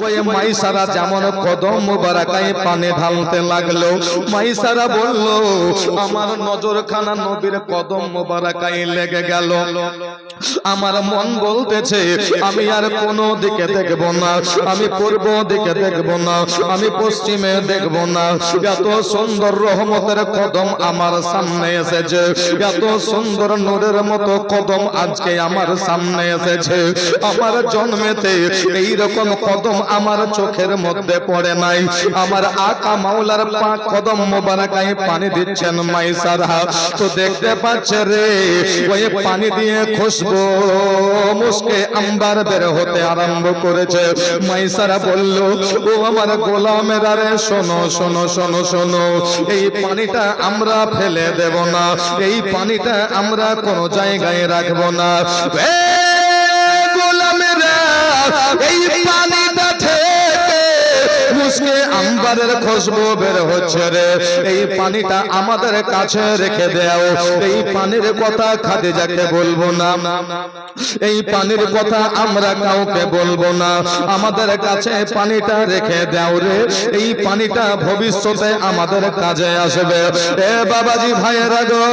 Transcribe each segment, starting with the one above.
ওই মাইসারা যেমন কদম মোবারকায় পানি ঢালতে লাগলো, মাইসারা বলল আমার নজরখানা নবীর কদম মোবারকায় লেগে গেল। আমার মন বলতেছে আমি আর কোনো দিকে দেখব না, আমি পূর্ব দিকে দেখব না, আমি পশ্চিমে দেখব না। এত সুন্দর রহমতের কদম আমার সামনে এসেছে, এত সুন্দর নূরের মতো কদম আজকে আমার সামনে এসেছে। আমার জন্মেতে এই রকম কদম আমার চোখের মধ্যে পড়ে নাই। আমার আকা মাওলার পাক কদম মোবারকায় পানি দিচ্ছেন মাইসারা, তো দেখতে পাচ্ছে রে ওই পানি দিয়ে খুশবু মুস্কে আম্বার বের হতে আরম্ভ করেছে। মাইসারা বলল ও আমার গোলামেরা রে, শোনো শোনো শোনো শোনো, এই পানিটা আমরা ফেলে দেব না, এই পানিটা আমরা কোন জায়গায় রাখবো না। গোলামেরা এই পানিটা থেকে মুস্কে আম্বারের খুশবু বের হচ্ছে রে, এই পানিটা আমাদের কাছে রেখে দাও। এই পানির কথা খাদিজাকে বলবো না, এই পানির কথা আমরা কাউকে বলবো না, আমাদের কাছে পানিটা রেখে দাও রে, এই পানিটা ভবিষ্যতে আমাদের কাজে আসবে। এ বাবাজি ভাইয়েরা গো,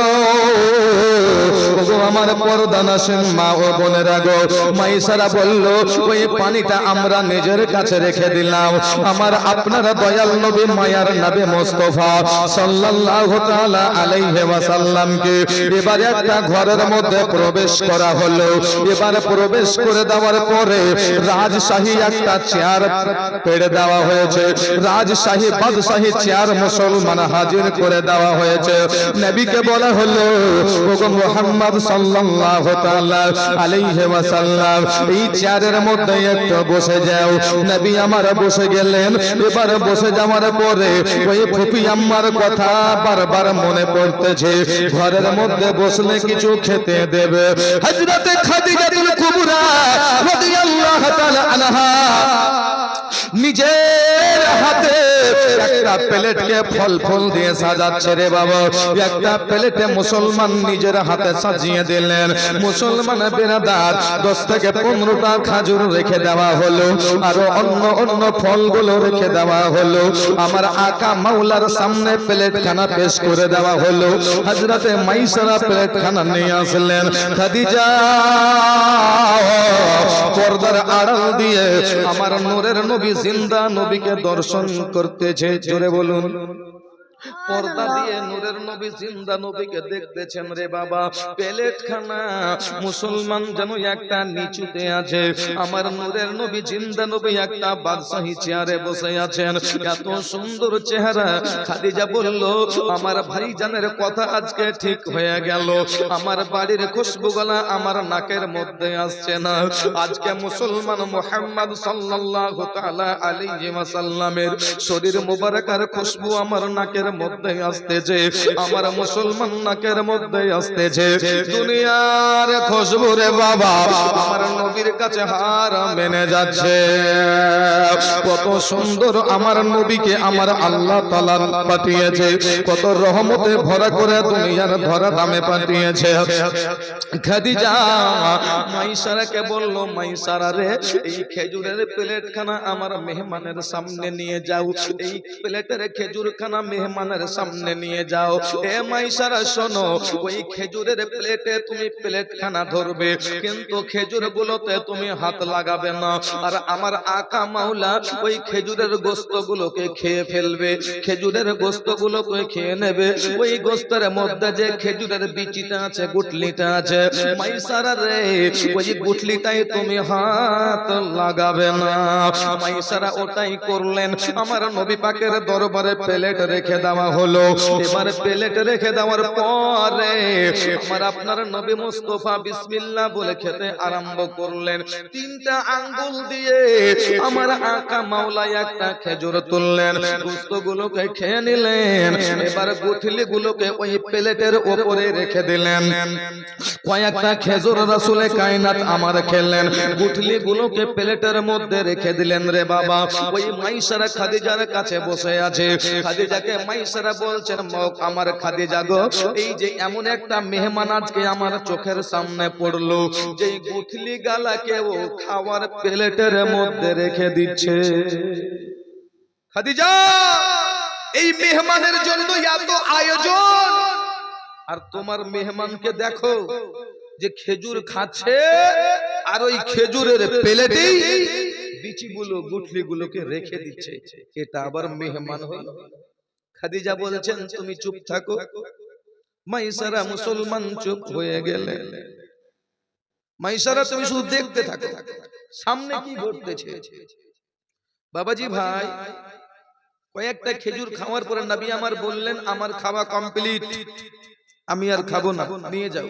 আমার পর্দানাসীন মা ও বোনেরা গো, মাইসারা বলল ওই পানিটা আমরা নিজের কাছে রেখে দিলাম। আমার আপনারা দয়াল নবী মায়ার নবী মুস্তাফা সাল্লাল্লাহু তাআলা আলাইহি ওয়াসাল্লামকে এবার একটা ঘরের মধ্যে প্রবেশ করা হলো। এবার প্রবেশ করে দেওয়ার পরে রাজশাহী একটা চেয়ার পেড়ে দেওয়া হয়েছে, রাজশাহী বাদশাহী চেয়ার মুসলমান হাজির করে দেওয়া হয়েছে। নবীকে বলা হলো ওগো মুহাম্মদ সাল্লাল্লাহু তাআলা আলাইহি ওয়াসাল্লাম এই চেয়ারের মধ্যে একটু বসে যাও। নবী আমার বসে গেলেন। এবার বসে যাওয়ার পরে ওই ফুপি আম্মার কথা বারবার মনে পড়তেছে, ঘরের মধ্যে বসলে কিছু খেতে দেবে। হযরতে খাদিজাতুল কুবরা রাদিয়াল্লাহু তাআলা আনহা নিজের হাতে একটা প্লেটকে ফল ফল দিয়ে সাজাচ্ছে রে বাবা। একটা প্লেটে মুসলমান নিজের হাতে সাজিয়ে দিলেন। মুসলমান বিরাদার 10 থেকে 15টা খেজুর রেখে দেওয়া হলো, আর অন্য অন্য ফলগুলো রেখে দেওয়া হলো। আমার আকা মাওলার সামনে প্লেটখানা পেশ করে দেওয়া হলো। হযরতে মাইসারা প্লেটখানা নিয়ে আসলেন। খাদিজা পর্দার আড়াল দিয়ে আমার নূরের নবী জিন্দা নবীকে দর্শন করতেছে। জোরে বলুন। পর্দা দিয়ে নূরের নবী জিন্দা নবীকে দেখতেছেন রে বাবা। প্লেটখানা মুসলমান যেন একটা নিচুতে আছে, আমার নূরের নবী জিন্দা নবী একটা বাদশাহী চেয়ারে বসে আছেন। এত সুন্দর চেহারা। খাদিজা বলল আমার ভাইজানের কথা আজকে ঠিক হয়ে গেল, আমার বাড়ির খুশবুগুলা আমার নাকের মধ্যে আসছে না। আজকে মুসলমান মুহাম্মদ সাল্লাল্লাহু তাআলা আলাইহি ওয়াসাল্লামের শরীর মুবারকার খুশবু আমার নাকের মধ্যে আসতেছে, আমার মুসলমান নাকের মধ্যে আসতেছে। দুনিয়ার খুশবু রে বাবা আমার নবীর কাছে হার মেনে যাচ্ছে। কত সুন্দর আমার নবীকে আমার আল্লাহ তাআলা পাঠিয়েছে, কত রহমতে ভরা করে দুনিয়ার ধরা দামে পাঠিয়েছে। খাদিজা মাইসারাকে বলল মাইসারা রে, এই খেজুরের প্লেটখানা আমার মেহমানের সামনে নিয়ে যাও, এই প্লেটের খেজুরখানা মেহমানের সামনে নিয়ে যাও। এ মাইসারা শোনো, ওই খেজুরের প্লেটে তুমি প্লেটখানা ধরবে, কিন্তু খেজুর গুলোতে তুমি হাত লাগাবে না। আর আমার আকা মাওলা ওই খেজুরের গোস্ত গুলোকে খেয়ে ফেলবে, খেজুরের গোস্ত গুলোকে খেয়ে নেবে। ওই গোস্তের মধ্যে যে খেজুরের বিচিটা আছে, গুটলিটা আছে, মাইসারা রে ওই গুটলিটাই তুমি হাত লাগাবে না। মাইসারা ওটাই করলেন। আমার নবী পাকের দরবারে প্লেট রেখে দেওয়া হলো। এবার প্লেট রেখে দেওয়ার পরে আমার আপনার নবী মুস্তাফা বিসমিল্লাহ বলে খেতে আরম্ভ করলেন। 3টা আঙ্গুল দিয়ে আমার আকা মাওলা একটা খেজুর তুললেন, গোস্তগুলোকে খেয়ে নিলেন। এবার গুঠলিগুলোকে ওই প্লেটের উপরে রেখে দিলেন। কয়েকটা খেজুর রাসূলে কায়নাত আমার খেলেন, গুঠলিগুলোকে প্লেটের মধ্যে রেখে দিলেন রে বাবা। ওই মাইসারা খাদিজার কাছে বসে আছে। খাদিজাকে মাইসারা বলছেন আমার খাদিজা গো, এই যে এমন একটা মেহমান আজকে আমার চোখের সামনে পড়লো, যে গুঠলি গালাকে ও খাওয়ার প্লেটের মধ্যে রেখে দিচ্ছে। দিচ্ছে। খাদিজা, এই মেহমানের জন্য এত আয়োজন, আর তোমার মেহমানকে দেখো যে খেজুর খাচ্ছে, আর ওই খেজুরের প্লেটেই বিচিগুলো গুঠলিগুলোকে রেখে দিচ্ছে। এটা আবার মেহমান হলো? খাদিজা বলছেন তুমি চুপ থাকো। মাইসারা মুসলমান চুপ হয়ে গেলেন। মাইসারা তুমি শুধু দেখতে থাকো সামনে কি ঘটতেছে। বাবাজি ভাই, কয়েকটা খেজুর খাওয়ার পরে নবী আমার বললেন আমার খাওয়া কমপ্লিট, আমি আর খাবো না, নিয়ে যাও।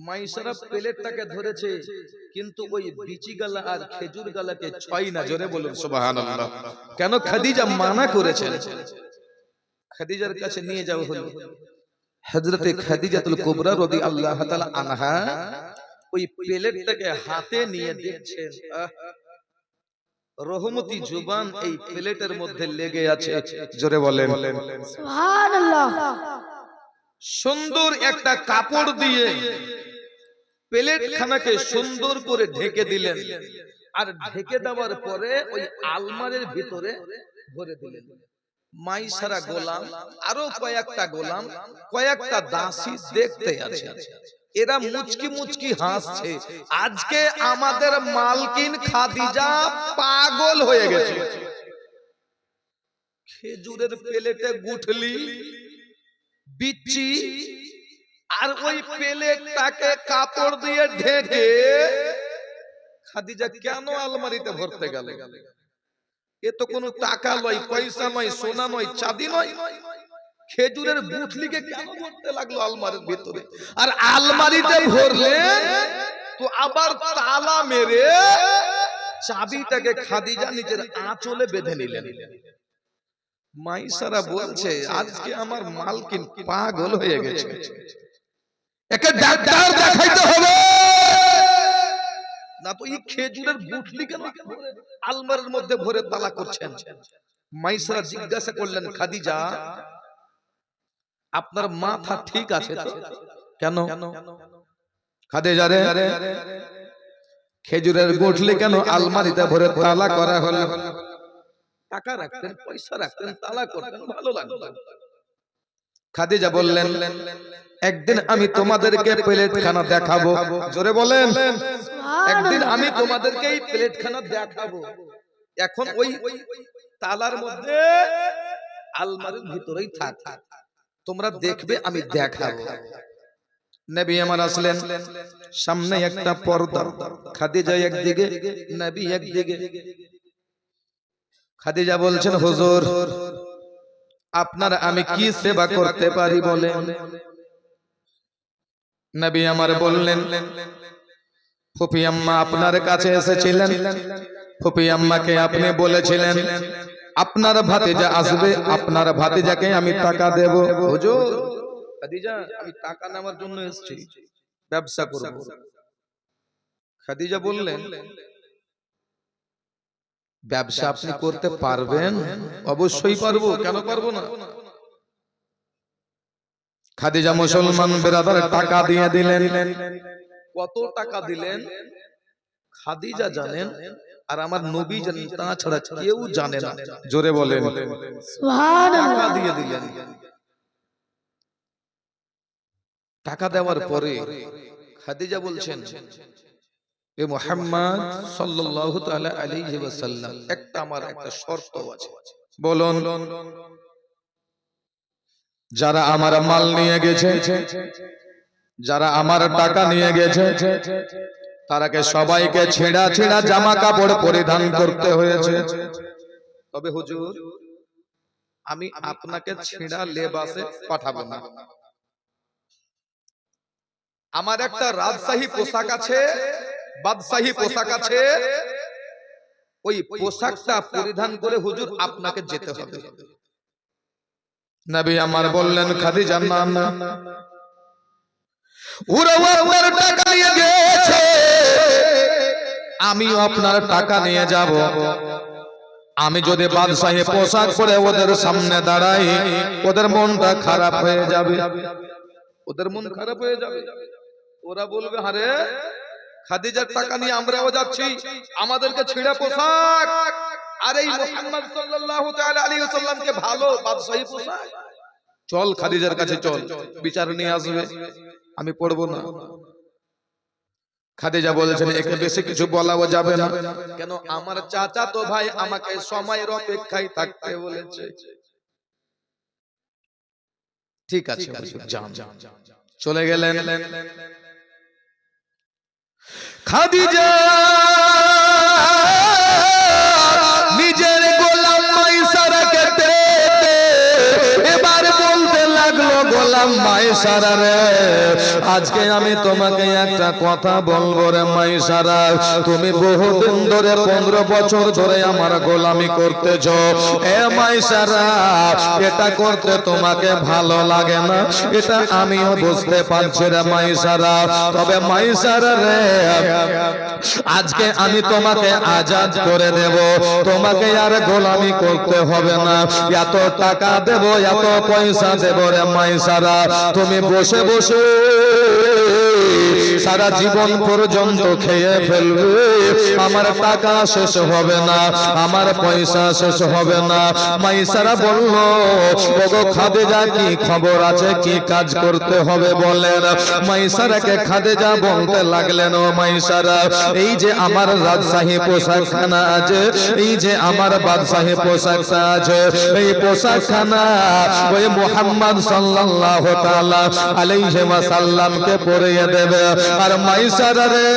মাইসারা প্লেটটাকে ধরেছে, কিন্তু ওই বিচি গালা আর খেজুর গালাকে ছয় না। জোরে বলুন সুবহানাল্লাহ। কেন? খাদিজা মানা করেছেন। খাদিজার কাছে নিয়ে যাও হলো। হযরতে খাদিজাতুল কুবরা রাদিয়াল্লাহু তাআলা আনহা ওই প্লেটটাকে হাতে নিয়ে দেখছেন, রহমতি জুবান এই প্লেটের মধ্যে লেগে আছে। জোরে বলেন সুবহানাল্লাহ। সুন্দর একটা কাপড় দিয়ে প্লেট খানাকে সুন্দর করে ঢেকে দিলেন, আর ঢেকে দেওয়ার পরে ওই আলমারির ভিতরে ভরে দিলেন। মাইসারা গোলাম, আরো কয়েকটা গোলাম, কয়েকটা দাসী দেখতে আছে। এরা মুচকি মুচকি হাসছে। আজকে আমাদের মালকিন খাদিজা পাগল হয়ে গেছে। খেজুরের প্লেটে গুঠলি, বিচি, আর ওই প্লেটটাকে কাপড় দিয়ে ঢেকে খাদিজা কেন আলমারিতে ভরতে গেল? এ তো কোনো টাকা নয়, পয়সা নয়, সোনা নয়, চাঁদি নয়। খেজুরের গুঠলিকে কেন ভরতে লাগলো আলমারির ভিতরে? আর আলমারিতে ভরলেন তো আবার তালা মেরে চাবিটাকে খাদিজা নিজের আঁচলে বেঁধে নিলেন। মাইসারা বলছে আজকে আমার মালকিন পাগল হয়ে গেছে, একে ডাক্তার দেখাইতে হবে। না তো এই খেজুরের গুঠলি কেন আলমারির মধ্যে ভরে তালা করছেন? মাইসারা জিজ্ঞাসা করলেন খাদিজা, আপনার মাথা ঠিক আছে তো? কেন? খাদিজা রে, খেজুরের গুঠলি কেন আলমারিতে ভরে তালা করা হলো? টাকা রাখতেন, পয়সা রাখতেন, তালা করতেন, ভালো লাগতো। খাদিজা বললেন একদিন আমি তোমাদেরকে প্লেটখানা দেখাবো। জোরে বলেন, একদিন আমি তোমাদেরকে এই প্লেটখানা দেখাবো। এখন ওই তালার মধ্যে আলমারির ভিতরেই থাক, তোমরা দেখবে, আমি দেখাবো। নবী আমার আসলেন, সামনে একটা পর্দা, খাদিজা একদিকে, নবী একদিকে। খাদিজা বলছেন হুজুর, আপনার আমি কি সেবা করতে পারি বলেন? নবী আমার বললেন ফুফি আম্মা আপনার কাছে এসেছিলেন, ফুফি আম্মাকে আপনি বলেছিলেন আপনার ভাতিজা আসবে, আপনার ভাতিজাকে আমি টাকা দেব। হুজুর, খাদিজা আমি টাকা নেওয়ার জন্য এসেছি, ব্যবসা করব। খাদিজা বললেন ব্যবসা আপনি করতে পারবেন? অবশ্যই পারবো, কেন পারবো না। খাদিজা মুসলমান বেরাদার টাকা দিয়ে দিলেন। কত টাকা দিলেন খাদিজা জানেন, আর আমার নবী জানেন, তাছাড়া কেউ জানে না। জোরে বলেন সুবহানাল্লাহ। টাকা দিয়ে দিলেন। টাকা দেওয়ার পরে খাদিজা বলছেন এ মুহাম্মদ সাল্লাল্লাহু তাআলা আলাইহি ওয়াসাল্লাম, একটা আমার একটা শর্ত আছে। বলুন। যারা আমার মাল নিয়ে গেছে, যারা আমার টাকা নিয়ে গেছে, তারাকে সবাইকে ছেঁড়া ছেঁড়া জামা কাপড় পরিধান করতে হয়েছে। তবে হুজুর আমি আপনাকে ছেঁড়া লেবাসে পাঠাবো না। আমার একটা রাজশাহী পোশাক আছে, বাদশাহী পোশাক আছে, ওই পোশাকটা পরিধান করে হুজুর আপনাকে যেতে হবে। নবী আমার বললেন খাদিজা না না, ওরাও আপনার টাকা নিয়ে গেছে, আমিও আপনার টাকা নিয়ে যাব। আমি যদি বাদশাহী পোশাক পরে ওদের সামনে দাঁড়াই, ওদের মনটা খারাপ হয়ে যাবে, ওদের মন খারাপ হয়ে যাবে। ওরা বলবে আরে খাদিজার টাকা নিয়ে আমরাও যাচ্ছি, আমাদেরকে ছিঁড়ে পোশাক, আর এই মুহাম্মদ সাল্লাল্লাহু তাআলা আলাইহি ওয়াসাল্লামকে ভালো বাদশাহী পোশাক। চল খাদিজার কাছে চল, বিচার নিয়ে আসবে, আমি পড়বো না। খাদিজা বলেছেন একে বেশি কিছু বলাও যাবে না, কেন আমার চাচা তো ভাই আমাকে সময়ের অপেক্ষায় থাকতে বলেছে। ঠিক আছে যান। চলে গেলেন। খাদিজা নিজের গোলাম মাইসারাকে এবার বলতে লাগলো, গোলাম মাইসারা রে, আজকে আমি তোমাকে একটা কথা বলবো রে মাইসারা, তুমি বহুদিন ধরে 15 বছর ধরে আমার গোলামি করতেছো। এ মাইসারা, এটা করতে তোমাকে ভালো লাগে না, এটা আমিও বুঝতে পারছি রে মাইসারা। তবে মাইসারা রে, আজকে আমি তোমাকে আজাদ করে দেব, তোমাকে আর গোলামি করতে হবে না। এত টাকা দেব, এত পয়সা দেব রে মাইসারা, তুমি বসে বসে সারা জীবন পর্যন্ত খেয়ে ফেলবে, আমার টাকা শেষ হবে না, আমার পয়সা শেষ হবে না। মাইসারা বলল, ওগো খাদিজা, কি খবর আছে, কি কাজ করতে হবে বলেন। মাইসারাকে খাদিজা বলতে লাগলেন, ও মাইসারা, এই যে আমার রাজশাহী পোশাকখানা আছে, এই যে আমার বাদশাহী পোশাকটা আছে, এই পোশাকখানা ওই মুহাম্মদ সাল্লাল্লাহু তাআলা আলাইহি ওয়াসাল্লামকে পরিয়ে দেবে। আর মাইসারা রে,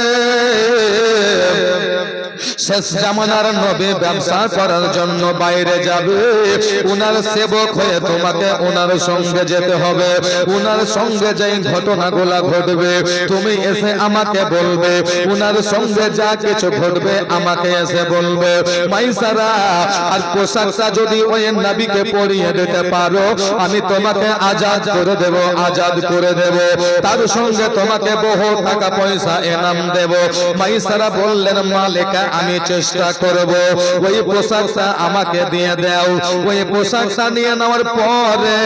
শেষ জামানার নবী ব্যবসা করার জন্য বাইরে যাবে, উনার সেবক হয়ে তোমাকে উনার সঙ্গে যেতে হবে, উনার সঙ্গে যেই ঘটনাগুলা ঘটবে তুমি এসে আমাকে বলবে, উনার সঙ্গে যা কিছু ঘটবে আমাকে এসে বলবে। মাইসারা, আর পোশাকটা যদি ওই নবীকে পরিয়ে দিতে পারো, আমি তোমাকে আজাদ করে দেব, আজাদ করে দেব, তার সঙ্গে তোমাকে বহু টাকা পয়সা এনাম দেব। মাইসারা বললেন, মালিকা, আমি চেষ্টা করব, ওই পোশাকটা আমাকে দিয়ে দাও। ওই পোশাকটা নিয়ে নেওয়ার পরে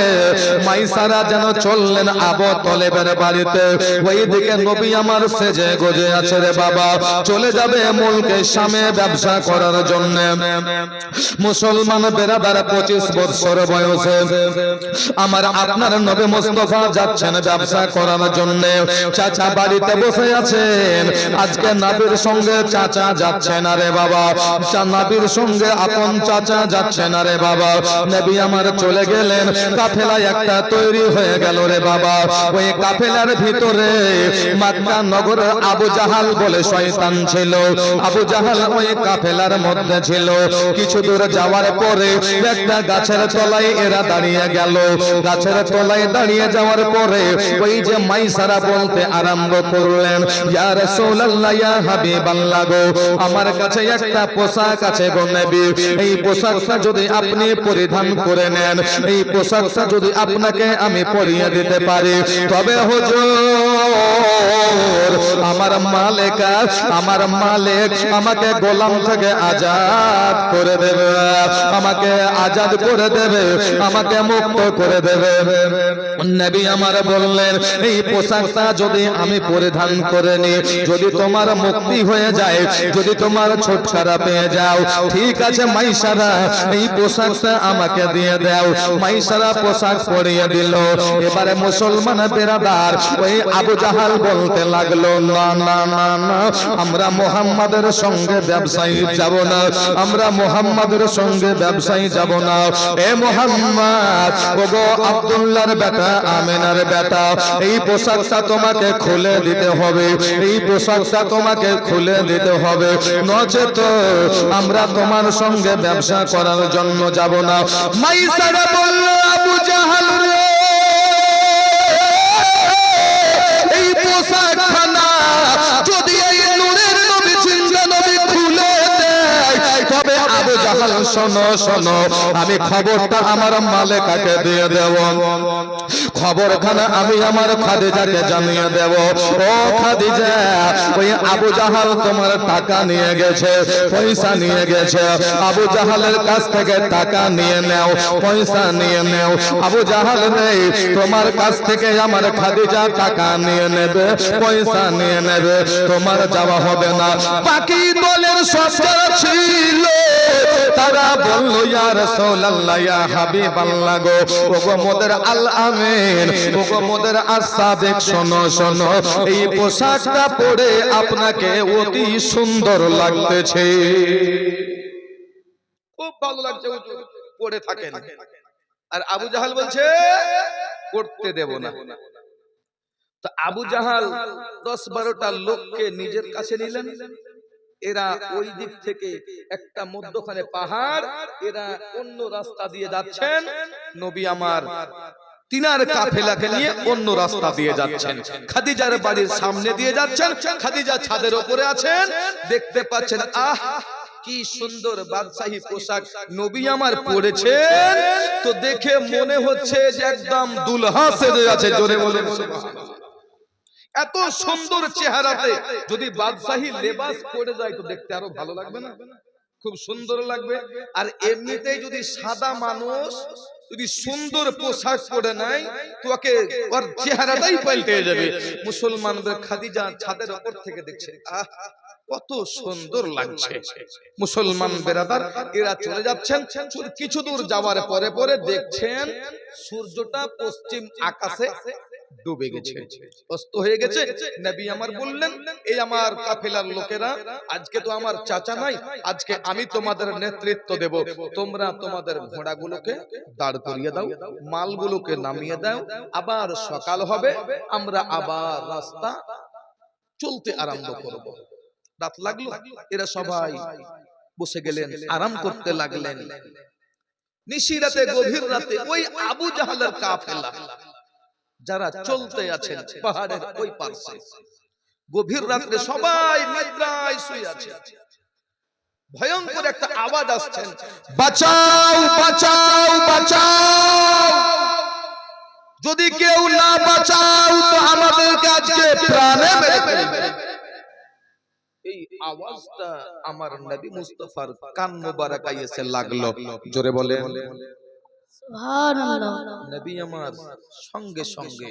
মাইসারা যেন চললেন আবু তলেবের বাড়িতে। ওইদিকে নবী আমার সেজে গজে আছে রে বাবা, চলে যাবে মুলকে শামে ব্যবসা করার জন্য। মুসলমান বেরাদার 25 বছর বয়সে আমার আপনার নবী মুস্তাফা যাচ্ছেন ব্যবসা করার জন্য। চাচা বাড়িতে বসে আছেন, আজকে নবীর সঙ্গে চাচা যাচ্ছেন, আরে বাবা, নবীর সঙ্গে আপন চাচা যাচ্ছেন, আরে বাবা। নবী আমার চলে গেলেন, কাফেলা একটা তৈরি হয়ে গেল রে বাবা। ওই কাফেলার ভিতরে মক্কা নগরের আবু জাহাল বলে শয়তান ছিল, আবু জাহাল ওই কাফেলার মধ্যে ছিল। কিছু দূর যাওয়ার পরে একটা গাছের তলায় এরা দাঁড়িয়ে গেল। গাছের তলায় দাঁড়িয়ে যাওয়ার পরে ওই যে মাইসারা বলতে আরম্ভ করলেন, ইয়া রাসূলুল্লাহ, ইয়া হাবিবাল্লাহ গো, আমার কাছে একটা পোশাক আছে গো নবী, এই পোশাকটা যদি আপনি পরিধান করে নেন, এই পোশাকটা যদি আপনাকে আমি পরিয়ে দিতে পারি, তবে হুজুর আমার মালিক, আমার মালিক আমাকে গোলাম থেকে আজাদ করে দেবে, আমাকে আজাদ করে দেবে, আমাকে মুক্ত করে দেবে। নবী আমার বললেন, এই পোশাকটা যদি আমি পরিধান করে নিই, যদি তোমার মুক্তি হয়ে যায়, যদি তোমার ছুটকারা পেয়ে যাও, ঠিক আছে মাইসারা, এই পোশাকটা আমাকে দিয়ে দাও। মাইসারা পোশাক পরিয়ে দিল। এবারে মুসলমান বেরাদার ওই আবু জাহাল বলতে লাগলো, না না না না, আমরা মুহাম্মাদের সঙ্গে ব্যবসায়ী যাব না, আমরা মুহাম্মাদের সঙ্গে ব্যবসায়ী যাব না। এ মুহাম্মদ, ওগো আব্দুল্লাহর বেটা, আমিনার বেটা, এই পোশাকটা তোমাকে খুলে দিতে হবে, এই পোশাকটা তোমাকে খুলে দিতে হবে, নচেত আমরা তোমার সঙ্গে ব্যবসা করার জন্য যাব না। মাইসারা বলল, আবু জাহাল রে, এই পোশাকখানা যদি এই নূরের নবী জিন্দা নবী খুলে দেয়, তবে আবু জাহাল শোনো শোনো, আমি খবরটা আমার মালেকাকে দিয়ে দেব, খবরখানা আমি আমার খাদিজাকে জানিয়ে দেব। ও খাদিজা, ওই আবু জাহাল তোমার টাকা নিয়ে গেছে, পয়সা নিয়ে গেছে, আবু জাহালের কাছ থেকে টাকা নিয়ে নাও, পয়সা নিয়ে নাও। আবু জাহাল নেই, তোমার কাছ থেকে আমার খাদিজা টাকা নিয়ে নেবে, পয়সা নিয়ে নেবে, তোমার যাওয়া হবে না। বাকি দলের সরকার ছিল, তারা বলল ইয়া রাসূলুল্লাহ, ইয়া হাবিবাল্লাহ গো, ওগো মোদের আল আমিন, ওগো মোদের আসাবেক, শোনো শোনো, এই পোশাকটা পরে আপনাকে অতি সুন্দর লাগতেছে, খুব ভালো লাগছে, পরে থাকেন। আর আবু জাহাল বলছে করতে দেব না। তো আবু জাহাল 10-12টা লোককে নিজের কাছে নিলেন। এরা ওই দিক থেকে একটা মধ্যখানে পাহাড়, এরা অন্য রাস্তা দিয়ে যাচ্ছেন, নবী আমার তিনার কাফেলাকে নিয়ে অন্য রাস্তা দিয়ে যাচ্ছেন, খাদিজার বাড়ির সামনে দিয়ে যাচ্ছেন। খাদিজা ছাদের উপরে আছেন, দেখতে পাচ্ছেন আহ কি সুন্দর বাদশাহী পোশাক নবী আমার পরেছেন, তো দেখে মনে হচ্ছে যে একদম দুলহা সেজে আছে। জোরে বলেন সুবহানাল্লাহ। এত সুন্দর চেহারাতে যদি বাদশাহী লেবাস পরে যায় তো দেখতে আরো ভালো লাগবে না? খুব সুন্দর লাগবে। আর এমনিতেই যদি সাদা মানুষ যদি সুন্দর পোশাক পরে নাই তো ওর চেহারাটাই পাল্টে যাবে। মুসলমানদের খাদিজা ছাদের উপর থেকে দেখছে, আহ কত সুন্দর লাগছে। মুসলমান বেরাদার এরা চলে যাচ্ছেন, কিছু দূর যাওয়ার পরে পরে দেখছেন সূর্যটা পশ্চিম আকাশে ডুবে গেছে, অস্ত হয়ে গেছে। নবী আমার বললেন, এই আমার কাফেলার লোকেরা, আজকে তো আমার চাচা নাই, আজকে আমি তোমাদের নেতৃত্ব দেব, তোমরা তোমাদের ঘোড়াগুলোকে দাঁড় করিয়ে দাও, মালগুলোকে নামিয়ে দাও, আবার সকাল হবে, আমরা আবার রাস্তা চলতে আরম্ভ করব। রাত লাগলো, এরা সবাই বসে গেলেন, আরাম করতে লাগলেন। নিশিরাতে গভীর রাতে ওই আবু জাহালের কাফেলা যারা চলতে আছেন পাহাড়ের ওই পাশে, গভীর রাতে সবাই নিদ্রায় শুয়ে আছে। ভয়ঙ্কর একটা আওয়াজ আসছে, বাঁচাও বাঁচাও বাঁচাও, যদি কেউ না বাঁচাও তো আমাদেরকে আজকে প্রাণে মেরে ফেলবে। এই আওয়াজটা আমার নবী মুস্তাফার কান মোবারকায় এসে লাগলো। জোরে বলে সুবহানাল্লাহ। নবী আমার সঙ্গে সঙ্গে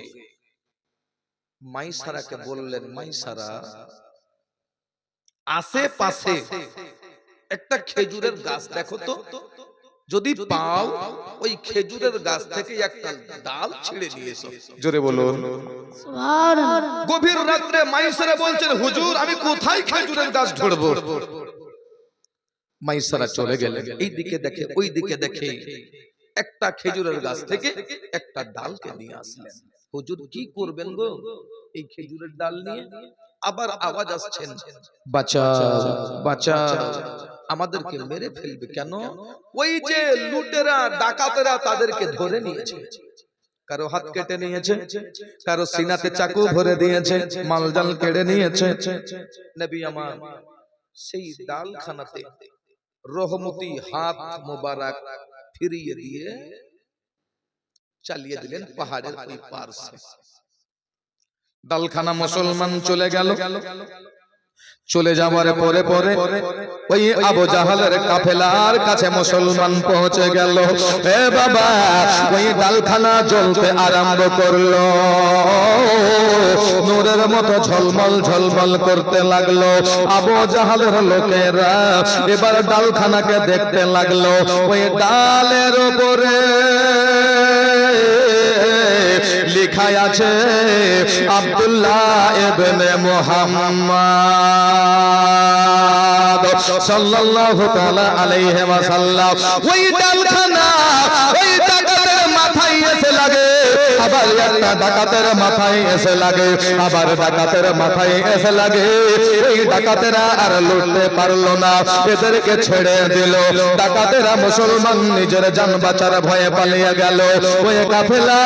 মাইসারাকে বললেন, মাইসারা আশেপাশে একটা খেজুরের গাছ দেখো তো, যদি পাও ওই খেজুরের গাছ থেকে একটা ডাল ছিঁড়ে নিয়ে এসো। জোরে বলুন সুবহানাল্লাহ। গভীর রাত্রে মাইসারা বলছেন, হুজুর আমি কোথায় খেজুরের গাছ ধরবো? মাইসারা চলে গেলেন, এই দিকে দেখে ওই দিকে দেখে একটা খেজুরের গাছ থেকে একটা ডালকে নিয়ে আসলেন। হুজুর কি করবেন গো এই খেজুরের ডাল নিয়ে? আবার আওয়াজ আসছেন, বাঁচাও বাঁচাও, আমাদেরকে মেরে ফেলবে। কেন? ওই যে লুটেরা ডাকাতেরা তাদেরকে ধরে নিয়েছে, কারো হাত কেটে নিয়েছে, কারো সিনাতে চাকু ভরে দিয়েছে, মালজাল কেড়ে নিয়েছে। নবী আমার সেই ডালখানাতে রহমতি হাত মোবারক ফিরিয়ে দিয়ে চালিয়ে দিলেন পাহাড়ের ওই পাশে। ডালখানা মুসলমান চলে গেল। চলে যাওয়ার পরে পরে ওই আবু জাহালের কাফেলার কাছে মুসলমান পৌঁছে গেল। এ বাবা, ওই ডালখানা জ্বলতে আরম্ভ করলো, নূরের মতো ঝলমল ঝলমল করতে লাগলো। আবু জাহালের লোকেরা এবার ডালখানাকে দেখতে লাগলো। ওই ডালের উপরে লেখা আছে আব্দুল্লাহ ইবনে মুহাম্মদ সাল্লাল্লাহু তাআলা আলাইহি ওয়াসাল্লাম। ওই ডালখানা ওই ডাকাতের মাথায় এসে লাগে, আবার একটা ডাকাতের মাথায় এসে লাগে, আবার ডাকাতের মাথায় এসে লাগে। এই ডাকাতেরা আর লুটতে পারলো না, এদেরকে ছেড়ে দিল। ডাকাতেরা মুসলমান নিজের জান বাঁচার ভয়ে পালিয়ে গেল। ওই কাফেলা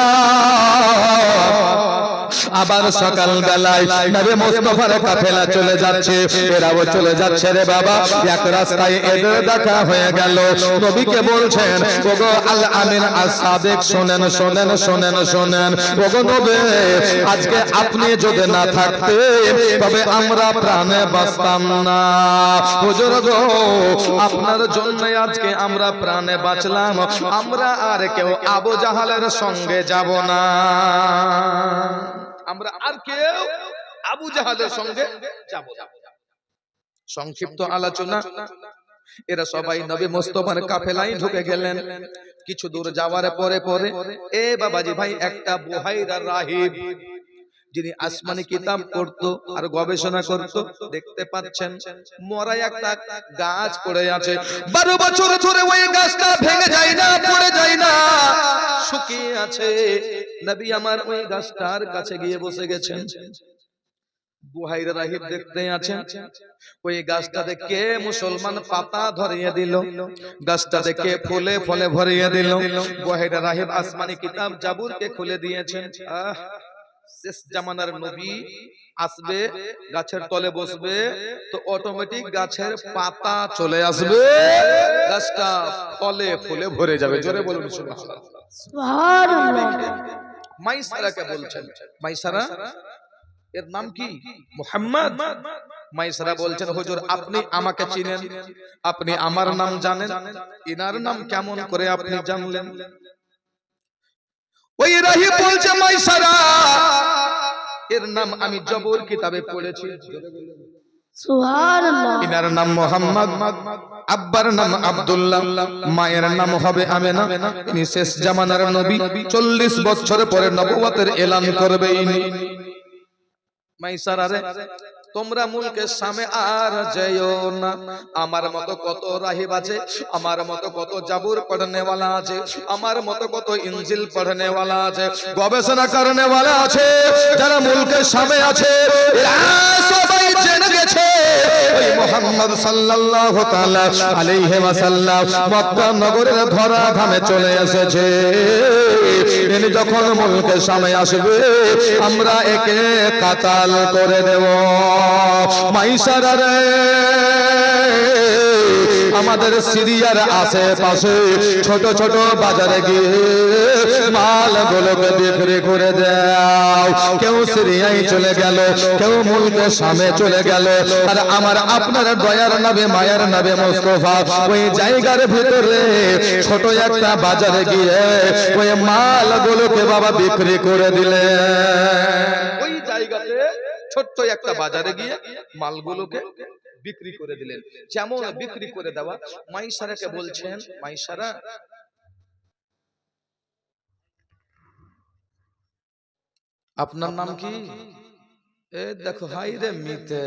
আবার সকাল বেলায় নবী মুস্তাফার কাফেলা চলে যাচ্ছে, এরাও চলে যাচ্ছে রে বাবা। এক রাস্তায় এদের দেখা হয়ে গেল। নবীকে বলছেন, ওগো আল আমিন as-সাদিক, শোনেন শোনেন শোনেন শোনেন, ওগো নবী, আজকে আপনি যদি না থাকতেন তবে আমরা প্রাণে বাঁচতাম না। হুজুর গো, আপনার জন্য আজকে আমরা প্রাণে বাঁচলাম, আমরা আর কেউ আবু জাহালের সঙ্গে যাব না। আমরা আর কেউ আবু জাহালের সঙ্গে যাব না। সংক্ষিপ্ত আলোচনা, এরা সবাই নবী মুস্তাফার কাফেলায় ঢুকে গেলেন। কিছু দূর যাওয়ার পরে পরে এ বাবাজি ভাই, একটা বুহাইরা রাহিব, যিনি আসমানি কিতাব পড়তো আর গবেষণা করতো, দেখতে পাচ্ছেন মরা একটা গাছ পড়ে আছে। 12 বছর ধরে ওই গাছটা ভেঙে যায় না, পড়ে যায় না, শুকিয়ে আছে। নবী আমার ওই গাছটার কাছে গিয়ে বসে গেছেন। বুহাইরা রাহিব দেখতে আছেন। ওই গাছটা দেখে মুসলমান পাতা ধরিয়ে দিল, গাছটা দেখে ফুলে ফলে ভরিয়ে দিল। বুহাইরা রাহিব আসমানি কিতাব জাবুরকে খুলে দিয়েছেন। শেষ জামানার নবী আসবে, গাছের তলে বসবে, তো অটোমেটিক গাছের পাতা চলে আসবে, গাছটা ফলে ফুলে ভরে যাবে। জোরে বলুন সুবহানাল্লাহ। সুবহানাল্লাহ। মাইসারাকে বলছেন, মাইসারা, এর নাম কি? মুহাম্মদ। মাইসারা বলছেন, হুজুর আপনি আমাকে চিনেন, আপনি আমার নাম জানেন, ইনার নাম কেমন করে আপনি জানলেন? ওই রাহিব বলছে, মাইসারা, এর নাম আমি জবর কিতাবে পড়েছি। সুবহানাল্লাহ। ইনার নাম মুহাম্মদ, আব্বার নাম আব্দুল্লাহ, মায়ের নাম হবে আমেনা। ইনি শেষ জামানার নবী, 40 বছর পরে নবুয়তের এলান করবে ইনি। মাইসারা রে, তোমরা মুলকের সামনে আর যেও না। আমার মতো কত রাহিব আছে, আমার মতো কত জাবুর পড়নেওয়ালা আছে, আমার মতো কত ইনজিল পড়নেওয়ালা আছে, গবেষণা করনেওয়ালা আছে, যারা মুলকের সামনে আছে, এরা সবাই জেনে গেছে ওই মুহাম্মদ সাল্লাল্লাহু তাআলা আলাইহি ওয়াসাল্লাম মক্কা নগরের ধরা ধামে চলে এসেছে। ইনি যখন মুলকের সামনে আসবে, আমরা একে কাতাল করে দেব। মাইসারা রে, আমাদের সিরিয়ার আশেপাশে ছোট ছোট বাজারে গিয়ে মালগুলোকে বিক্রি করে দাও। কেউ সিরিয়ায় চলে গেল, কেউ মুলকের সামনে চলে গেল, আর আমার আপনার দয়ার নবী মায়ের নবী মুস্তাফা ওই জায়গার ভিতরে ছোট একটা বাজারে গিয়ে ওই মালগুলোকে বাবা বিক্রি করে দিলেন। ওই জায়গাতে ছোট্ট একটা বাজারে গিয়ে মালগুলোকে বিক্রি করে দিলেন। যেমন বিক্রি করে দেওয়া, মাইসারাকে বলছেন, মাইসারা, আপনার নাম কি? এ দেখো, হাই রে মিতে,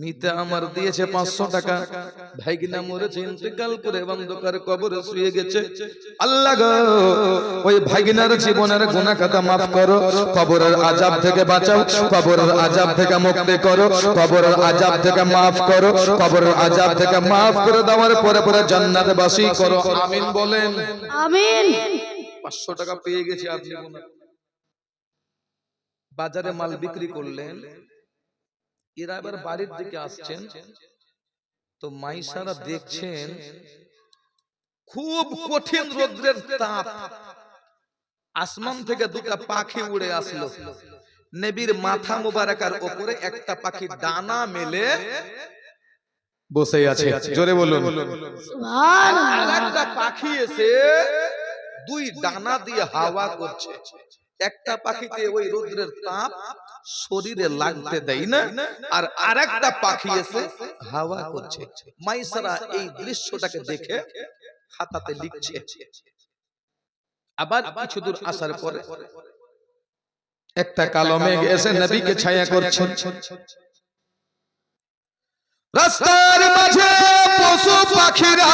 মিতে আমার দিয়েছে 500 টাকা। ভাইগিনা মরেছে, ইন্তেকাল করে অন্ধকার কবরে শুয়ে গেছে। আল্লাহ গো, ওই ভাইগিনার জীবনের গুনাহ খাতা মাফ করো, কবরের আযাব থেকে বাঁচাও, কবরের আযাব থেকে মুক্তি করো, কবরের আযাব থেকে মাফ করো, কবরের আযাব থেকে মাফ করে দেওয়ার পরে পরে জান্নাতে বাসী করো। আমিন বলেন। আমিন। 500 টাকা পেয়ে গেছি আপনি। বাজারে মাল বিক্রি করলেন, এরা এবার বাড়ির দিকে আসছেন, তো মাইসারা দেখছেন খুব কঠিন রোদ্রের তাপ, আসমান থেকে দুটা পাখি উড়ে আসলো। নবীর মাথা মুবারকার উপরে একটা পাখি ডানা মেলে বসে আছে। জোরে বলুন সুবহানাল্লাহ। আর একটা পাখি এসে দুই ডানা দিয়ে হাওয়া করছে। একটা পাখিতে ওই রোদ্রের তাপ শরীরে লাগতে দেয় না, আর আরেকটা পাখি এসে হাওয়া করছে। মাইসারা এই দৃশ্যটাকে দেখে খাতাতে লিখছে। আবার কিছু দূর আসার পরে একটা কালো মেঘ এসে নবীকে ছায়া করছে। রাস্তার মাঝে পশু পাখিরা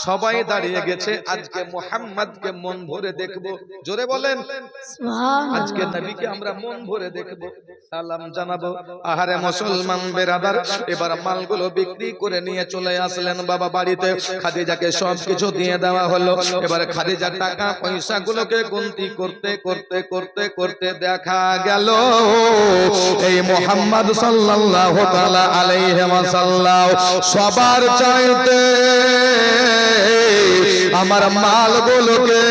সবাই দাঁড়িয়ে গেছে আজকে মুহাম্মদকে মন ভরে দেখবো। জোরে বলেন, আজকে নবীকে আমরা মন ভরে দেখবো, সালাম জানাবো। আহারে মুসলমান বেরাদার, এবার মালগুলো বিক্রি করে নিয়ে চলে আসলেন বাবা বাড়িতে। খাদিজাকে সবকিছু দিয়ে দেওয়া হলো। এবার খাদিজা টাকা পয়সা গুলোকে গুনতি করতে করতে করতে করতে দেখা গেল এই মুহাম্মদ সাল্লাল্লাহু তাআলা আলাইহি ওয়াসাল্লাম সবার চাইতে আমার মালগুলোকে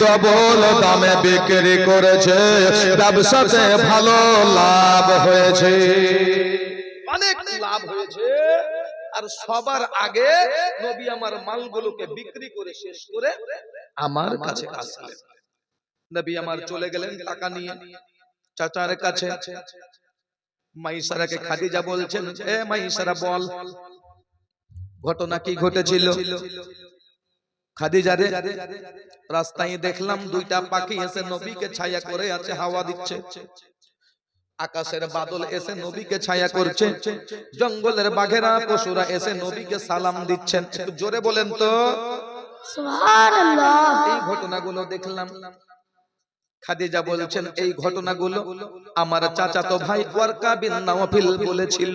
ডবল দামে বিক্রি করেছে, ব্যবসাতে ভালো লাভ হয়েছে, অনেক লাভ হয়েছে। আর সবার আগে নবী আমার মালগুলোকে বিক্রি করে শেষ করে আমার কাছে আসলেন। নবী আমার চলে গেলেন টাকা নিয়ে চাচার কাছে। মাইসারাকে খাদিজা বলছেন, এ মাইসারা বল ঘটনা কি ঘটেছিল। খাদিজা রে, রাস্তায় দেখলাম দুইটা পাখি এসে নবীকে ছায়া করে আছে, হাওয়া দিচ্ছে। আকাশের বাদল এসে নবীকে ছায়া করছে, জঙ্গলের বাঘেরা পশুরা এসে নবীকে সালাম দিচ্ছেন। একটু জোরে বলেন তো সুবহানাল্লাহ। এই ঘটনাগুলো দেখলাম। খাদিজা বলছেন এই ঘটনাগুলো আমার চাচাতো ভাই ওয়ারকা বিন নাওফিল বলেছিল।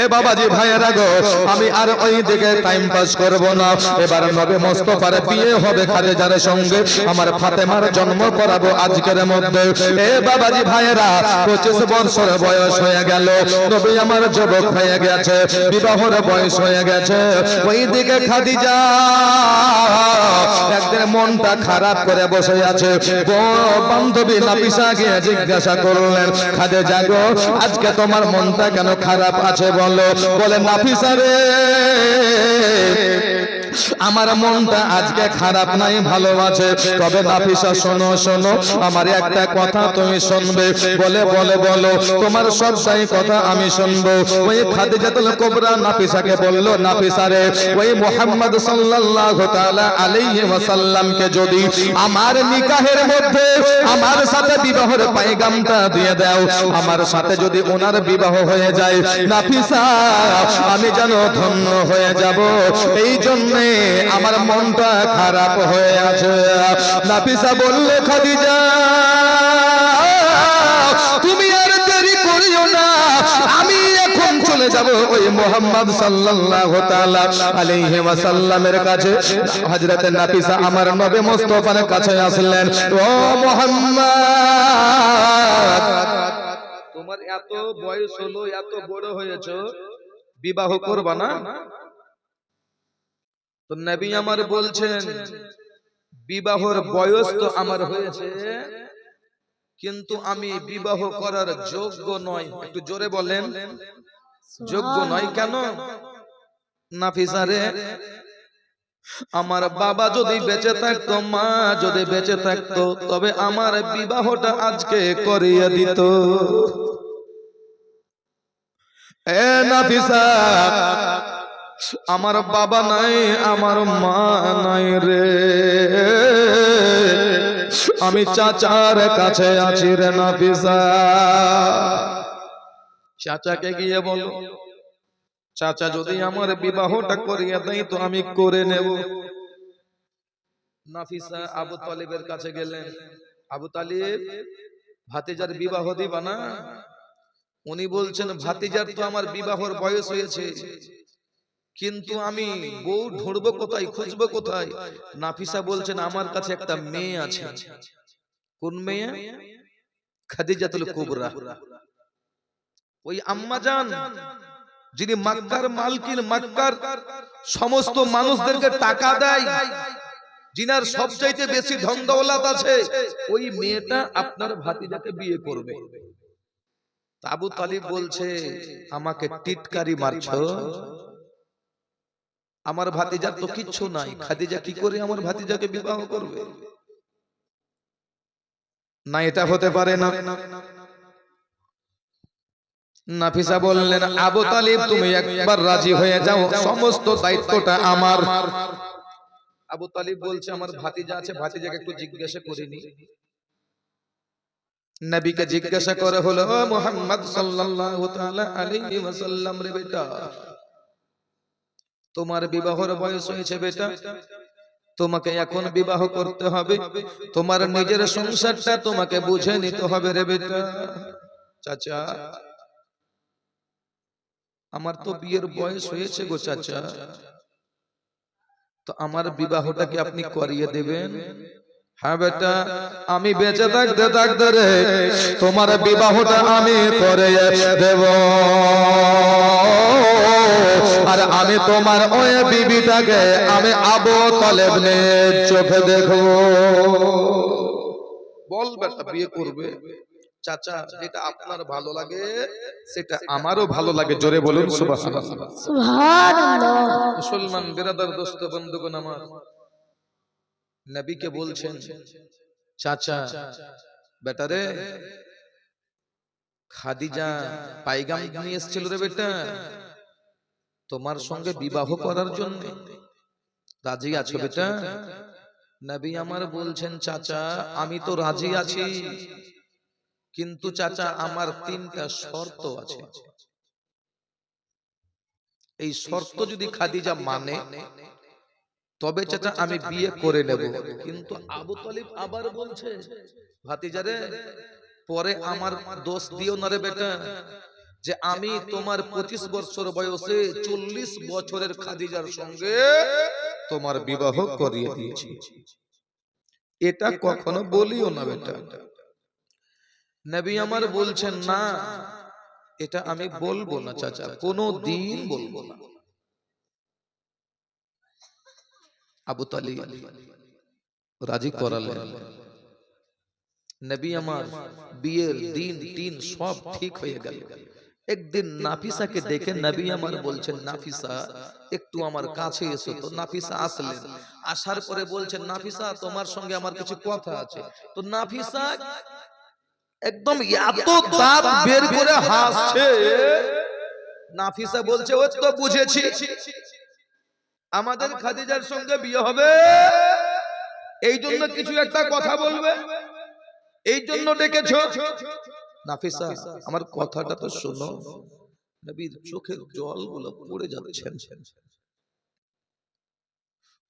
এ বাবাজি ভাইয়েরা গো, আমি আর ওই দিকে টাইম পাস করব না। এবার নবী মুস্তাফার বিয়ে হবে খাদিজার সঙ্গে, আমার ফাতেমার জন্ম করাবো আজকের মধ্যে। এ বাবাজি ভাইয়েরা, 25 বছর বয়স হয়ে গেল, নবী আমার যুবক হয়ে গেছে, বিবাহের বয়স হয়ে গেছে। ওই দিকে খাদিজা একদিন মনটা খারাপ করে বসে আছে। বান্ধবী নাফিসা গিয়ে জিজ্ঞাসা করলেন, খাদিজা গো, আজকে তোমার মনটা কেন খারাপ আছে বলো। বলে নাফিসা রে, আমার মনটা আজকে খারাপ নাই, ভালো আছে। তবে নাফিসা শোনো শোনো, আমার একটা কথা তুমি শুনবে। বলে বলে বলো, তোমার সবটাই কথা আমি শুনবো। ওই খাদিজাতুল কুবরা নাফিসাকে বলল, নাফিসা রে, ওই মুহাম্মদ সাল্লাল্লাহু তাআলা আলাইহি ওয়াসাল্লামকে যদি আমার নিকাহের মধ্যে আমার সাথে বিবাহের পয়গামটা দিয়ে দাও, আমার সাথে যদি ওনার বিবাহ হয়ে যায়, নাফিসা আমি যেন ধন্য হয়ে যাব। এই জন্য আমার মনটা খারাপ হয়ে আছে। নাফিসা বলল, খাদিজা তুমি আর দেরি করিও না, আমি এখন চলে যাব ওই মুহাম্মদ সাল্লাল্লাহু তাআলা আলাইহি ওয়াসাল্লামের কাছে। হযরত নাফিসা আমার নবী মুস্তাফার কাছে আসলেন। ও মুহাম্মদ, তোমার এত বয়স হলো, এত বড় হয়েছো, বিবাহ করবা না? তো নবী আমার বলছেন, বিবাহের বয়স তো আমার হয়েছে, কিন্তু আমি বিবাহ করার যোগ্য নই। একটু জোরে বলেন, যোগ্য নয় কেন? নাফিসা রে, আমার বাবা যদি বেঁচে থাকতো, মা যদি বেঁচে থাকতো, তবে আমার বিবাহটা আজকে করিয়ে দিত। এ নাফিসা, আমার বাবা নাই, আমার মা নাই রে, আমি চাচার কাছে আছি রে নাফিসা। চাচাকে গিয়ে বলো, চাচা যদি আমার বিবাহটা করিয়ে দেয় তো আমি করে নেব। নাফিসা আবু তালিবের কাছে গেলেন। আবু তালিব, ভাতিজার বিবাহ দিবা না? উনি বলছেন, ভাতিজার তো আমার বিবাহের বয়স হয়েছে, কিন্তু আমি বউ ঢুঁড়বো কোথায়, খুঁজবো কোথায়? নাফিসা বলছেন, আমার কাছে একটা মেয়ে আছে। কোন মেয়ে? খাদিজাতুল কুবরা, ওই আম্মা জান যিনি মক্কার মালকিন, মক্কার সমস্ত মানুষদেরকে টাকা দেয়, যিনার সবচাইতে বেশি ধন দৌলত আছে, ওই মেয়েটা আপনার ভাতিজাকে বিয়ে করবে। আবু তালিব বলছে, আমাকে টিটকারি মারছো? আমার ভাতিজার তো কিচ্ছু নাই, খাদিজা কি করে আমার ভাতিজাকে বিবাহ করবে? না, এটা হতে পারে না। নাফিসা বললেন, আবু তালিব তুমি একবার রাজি হয়ে যাও, সমস্ত দায়িত্বটা আমার। আবু তালিব বলছে, আমার ভাতিজা আছে, ভাতিজাকে একটু জিজ্ঞাসা করিনি। নবীকে জিজ্ঞাসা করে হলো, ও মুহাম্মদ সাল্লাল্লাহু তাআলা আলাইহি ওয়াসাল্লাম রে বেটা, তোমার বিবাহের বয়স হয়েছে বেটা, তোমাকে এখন বিবাহ করতে হবে, তোমার নিজের সংসারটা তোমাকে বুঝে নিতে হবে রে বেটা। চাচা, আমার তো বিয়ের বয়স হয়েছে গো চাচা, তো আমার বিবাহটা কি আপনি করিয়ে দেবেন? হ্যাঁ বেটা, আমি বেঁচে থাকতে থাকতে রে তোমার বিবাহটা আমি করে দেব, আর আমি তোমার ওই বিবিটাকে আমি আবু তালেবের চোখে দেখব। বল বেটা, বিয়ে করবে? চাচা, যেটা আপনার ভালো লাগে সেটা আমারও ভালো লাগে, জোরে বলুন সুবহানাল্লাহ। সুবহানাল্লাহ। মুসলমান বিরাদার দোস্ত বন্ধুগণ আমার, নবীকে বলছেন, চাচা বেটা রে, খাদিজা পাইগাম নিয়ে এসেছিল রে বেটা তোমার সঙ্গে বিবাহ করার জন্য, রাজি আছো বেটা? নবী আমার বলছেন, চাচা আমি তো রাজি আছি, কিন্তু চাচা আমার 3টা শর্ত আছে। এই শর্ত যদি খাদিজা মানে তবে চাচা আমি বিয়ে করে নেব। কিন্তু আবু তালিব আবার বলছে, ভাতিজারে পরে আমার দোষ দিও না রে বেটা, যে আমি তোমার 25 বছর বয়সে 40 বছরের খাদিজার সঙ্গে তোমার বিবাহ করিয়ে দিয়েছি, এটা কখনো বলিও না বেটা। নবী আমার বলছেন, না এটা আমি বলবো না চাচা, কোনো দিন বলবো না। আবু তালিব রাজি করালেন। নবী আমার বিয়ের দিন টিন সব ঠিক হয়ে গেল। একদিন নাফিসাকে দেখে নবী আমার বলছেন, নাফিসা একটু আমার কাছে এসো। তো নাফিসা আসলেন, আসার পরে বলছেন, নাফিসা তোমার সঙ্গে আমার কিছু কথা আছে। তো নাফিসা একদম এত দাঁত বের করে হাসছে। নাফিসা বলছে, ও তো বুঝেছি আমাদের খাদিজার সঙ্গে বিয়ে হবে, এই জন্য কিছু একটা কথা বলবে, এই জন্য ডেকেছো। নাফিসা আমার কথাটা তো শোনো। নবীর চোখের জলগুলো পড়ে যাচ্ছেন।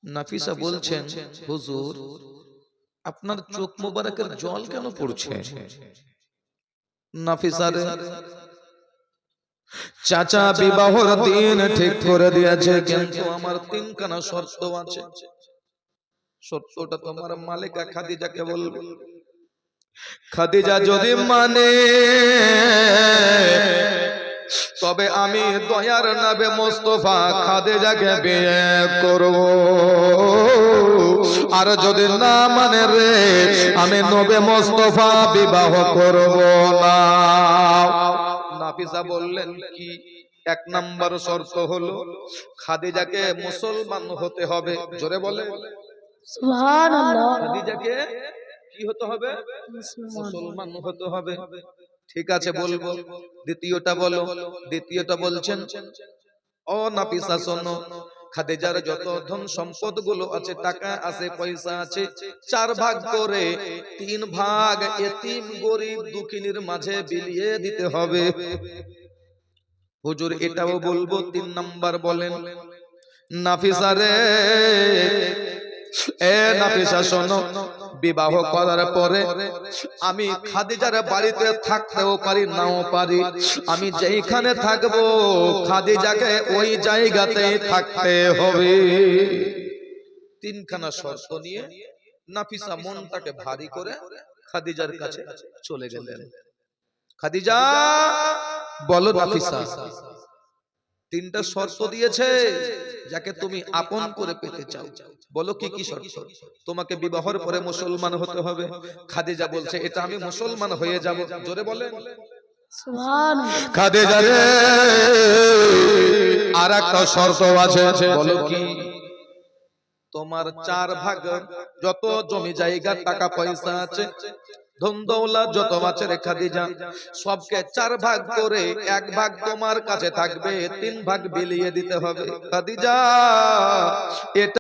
নাফিসা বলছেন, হুজুর আপনার চোখ মোবারকের জল কেন পড়ছে? নাফিসা রে, চাচা বিবাহর দিন ঠিক করে দিয়েছে, কিন্তু আমার 3খানা শর্ত আছে। শর্তটা তোমার মালিকা খাদিজাকে বলবে। খাদিজা যদি মানে তবে আমি দয়ার নবী মুস্তাফা খাদিজাকে বিয়ে করব, আর যদি না মানে রে আমি নবী মুস্তাফা বিবাহ করব না। নাফিসা বললেন, কি? 1 নাম্বার শর্ত হলো খাদিজাকে মুসলমান হতে হবে, জোরে বলে সুবহানাল্লাহ। খাদিজাকে কি হতে হবে? মুসলমান হতে হবে। ঠিক আছে বলবো। দ্বিতীয়টা বলো। দ্বিতীয়টা বলছেন, ও নাফিসা শোনো, খাদিজার যত ধন সম্পদ গুলো আছে, টাকা আছে, পয়সা আছে, 4 ভাগ করে 3 ভাগ এতিম গরিব দুঃখিনীর মাঝে বিলিয়ে দিতে হবে। হুজুর এটাও বলবো। 3 নাম্বার বলেন, নাফিসা রে, এ নাফিসা শোনো, বিবাহ করার পরে আমি খাদিজার বাড়িতে থাকতেও পারি নাও পারি, আমি যেখানে থাকবো খাদিজাকে ওই জায়গাতেই থাকতে হবে। 3খানা শর্ত নিয়ে নাফিসা মনটাকে ভারী করে খাদিজার কাছে চলে গেলেন। খাদিজা বলো নাফিসা, 3টা শর্ত দিয়েছে যাকে তুমি আপন করে পেতে চাও, বলো কি কি শর্ত? তোমাকে বিবাহের পরে মুসলমান হতে হবে। খাদিজা বলছে, এটা আমি মুসলমান হয়ে যাব, জোরে বলেন সুবহানাল্লাহ। খাদিজা রে, আর একটা শর্ত আছে, বলো কি? তোমার 4 ভাগ যত জমি জায়গা টাকা পয়সা আছে, ধন দৌলত যত আছে রে খাদিজা, সবকে 4 ভাগ করে 1 ভাগ তোমার কাছে থাকবে, 3 ভাগ বিলিয়ে দিতে হবে। খাদিজা এটা